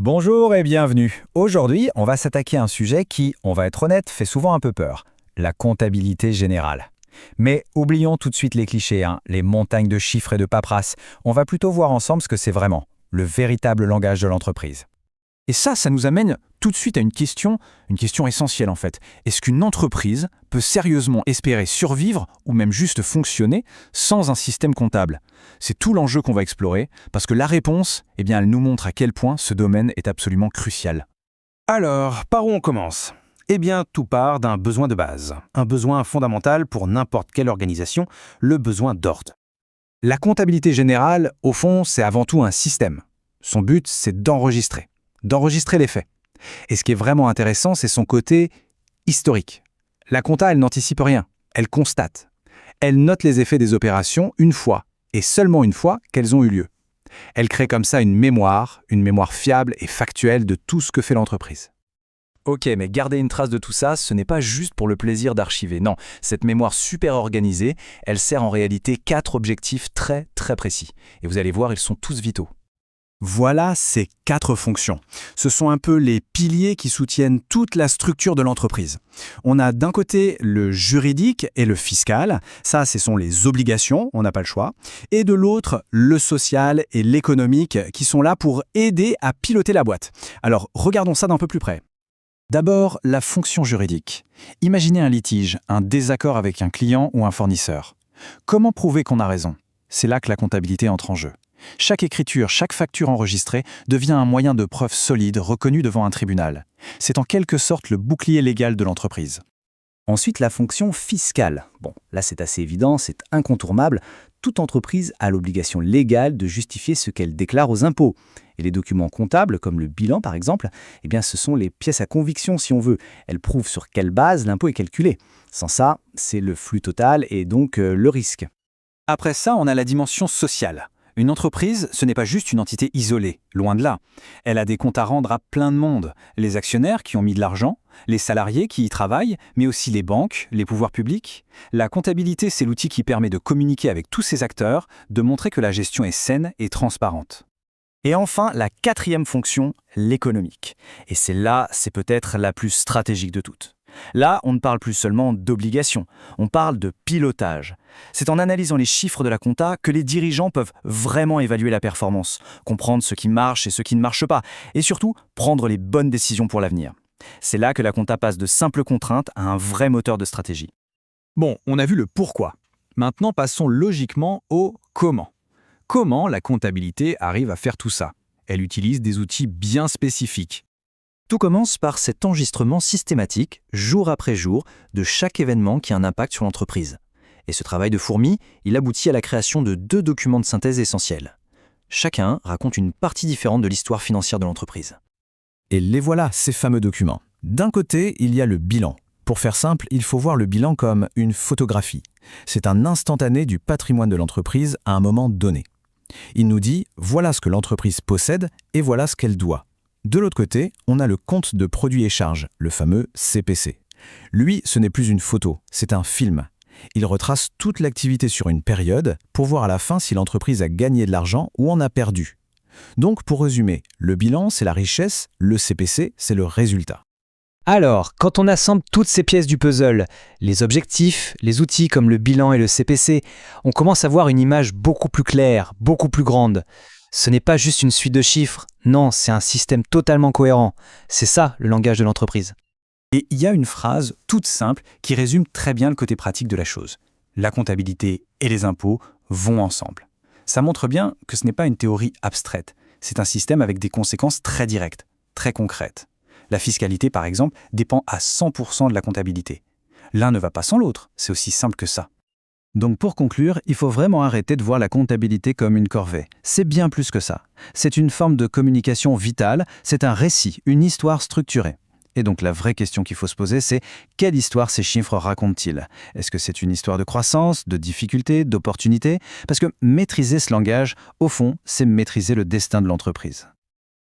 Bonjour et bienvenue. Aujourd'hui, on va s'attaquer à un sujet qui, on va être honnête, fait souvent un peu peur. La comptabilité générale. Mais oublions tout de suite les clichés, les montagnes de chiffres et de paperasse. On va plutôt voir ensemble ce que c'est vraiment, le véritable langage de l'entreprise. Et ça nous amène tout de suite à une question essentielle en fait. Est-ce qu'une entreprise peut sérieusement espérer survivre ou même juste fonctionner sans un système comptable? C'est tout l'enjeu qu'on va explorer parce que la réponse, elle nous montre à quel point ce domaine est absolument crucial. Alors, par où on commence? Tout part d'un besoin de base, un besoin fondamental pour n'importe quelle organisation, le besoin d'ordre. La comptabilité générale, au fond, c'est avant tout un système. Son but, c'est d'enregistrer les faits. Et ce qui est vraiment intéressant, c'est son côté historique. La compta, elle n'anticipe rien, elle constate. Elle note les effets des opérations une fois, et seulement une fois qu'elles ont eu lieu. Elle crée comme ça une mémoire fiable et factuelle de tout ce que fait l'entreprise. Ok, mais garder une trace de tout ça, ce n'est pas juste pour le plaisir d'archiver. Non, cette mémoire super organisée, elle sert en réalité 4 objectifs très très précis. Et vous allez voir, ils sont tous vitaux. Voilà ces 4 fonctions. Ce sont un peu les piliers qui soutiennent toute la structure de l'entreprise. On a d'un côté le juridique et le fiscal, ça ce sont les obligations, on n'a pas le choix, et de l'autre le social et l'économique qui sont là pour aider à piloter la boîte. Alors regardons ça d'un peu plus près. D'abord, la fonction juridique. Imaginez un litige, un désaccord avec un client ou un fournisseur. Comment prouver qu'on a raison? C'est là que la comptabilité entre en jeu. Chaque écriture, chaque facture enregistrée devient un moyen de preuve solide reconnu devant un tribunal. C'est en quelque sorte le bouclier légal de l'entreprise. Ensuite, la fonction fiscale. Bon, là c'est assez évident, c'est incontournable. Toute entreprise a l'obligation légale de justifier ce qu'elle déclare aux impôts. Et les documents comptables, comme le bilan par exemple, ce sont les pièces à conviction si on veut. Elles prouvent sur quelle base l'impôt est calculé. Sans ça, c'est le flux total et donc le risque. Après ça, on a la dimension sociale. Une entreprise, ce n'est pas juste une entité isolée, loin de là. Elle a des comptes à rendre à plein de monde. Les actionnaires qui ont mis de l'argent, les salariés qui y travaillent, mais aussi les banques, les pouvoirs publics. La comptabilité, c'est l'outil qui permet de communiquer avec tous ces acteurs, de montrer que la gestion est saine et transparente. Et enfin, la 4e fonction, l'économique. Et c'est peut-être la plus stratégique de toutes. Là, on ne parle plus seulement d'obligation, on parle de pilotage. C'est en analysant les chiffres de la compta que les dirigeants peuvent vraiment évaluer la performance, comprendre ce qui marche et ce qui ne marche pas, et surtout prendre les bonnes décisions pour l'avenir. C'est là que la compta passe de simples contraintes à un vrai moteur de stratégie. Bon, on a vu le pourquoi. Maintenant, passons logiquement au comment. Comment la comptabilité arrive à faire tout ça? Elle utilise des outils bien spécifiques. Tout commence par cet enregistrement systématique, jour après jour, de chaque événement qui a un impact sur l'entreprise. Et ce travail de fourmi, il aboutit à la création de 2 documents de synthèse essentiels. Chacun raconte une partie différente de l'histoire financière de l'entreprise. Et les voilà, ces fameux documents. D'un côté, il y a le bilan. Pour faire simple, il faut voir le bilan comme une photographie. C'est un instantané du patrimoine de l'entreprise à un moment donné. Il nous dit, voilà ce que l'entreprise possède et voilà ce qu'elle doit. De l'autre côté, on a le compte de produits et charges, le fameux CPC. Lui, ce n'est plus une photo, c'est un film. Il retrace toute l'activité sur une période pour voir à la fin si l'entreprise a gagné de l'argent ou en a perdu. Donc, pour résumer, le bilan, c'est la richesse, le CPC, c'est le résultat. Alors, quand on assemble toutes ces pièces du puzzle, les objectifs, les outils comme le bilan et le CPC, on commence à voir une image beaucoup plus claire, beaucoup plus grande. Ce n'est pas juste une suite de chiffres, non, c'est un système totalement cohérent. C'est ça le langage de l'entreprise. Et il y a une phrase toute simple qui résume très bien le côté pratique de la chose. La comptabilité et les impôts vont ensemble. Ça montre bien que ce n'est pas une théorie abstraite, c'est un système avec des conséquences très directes, très concrètes. La fiscalité, par exemple, dépend à 100% de la comptabilité. L'un ne va pas sans l'autre, c'est aussi simple que ça. Donc pour conclure, il faut vraiment arrêter de voir la comptabilité comme une corvée. C'est bien plus que ça. C'est une forme de communication vitale, c'est un récit, une histoire structurée. Et donc la vraie question qu'il faut se poser, c'est quelle histoire ces chiffres racontent-ils? Est-ce que c'est une histoire de croissance, de difficulté, d'opportunité? Parce que maîtriser ce langage, au fond, c'est maîtriser le destin de l'entreprise.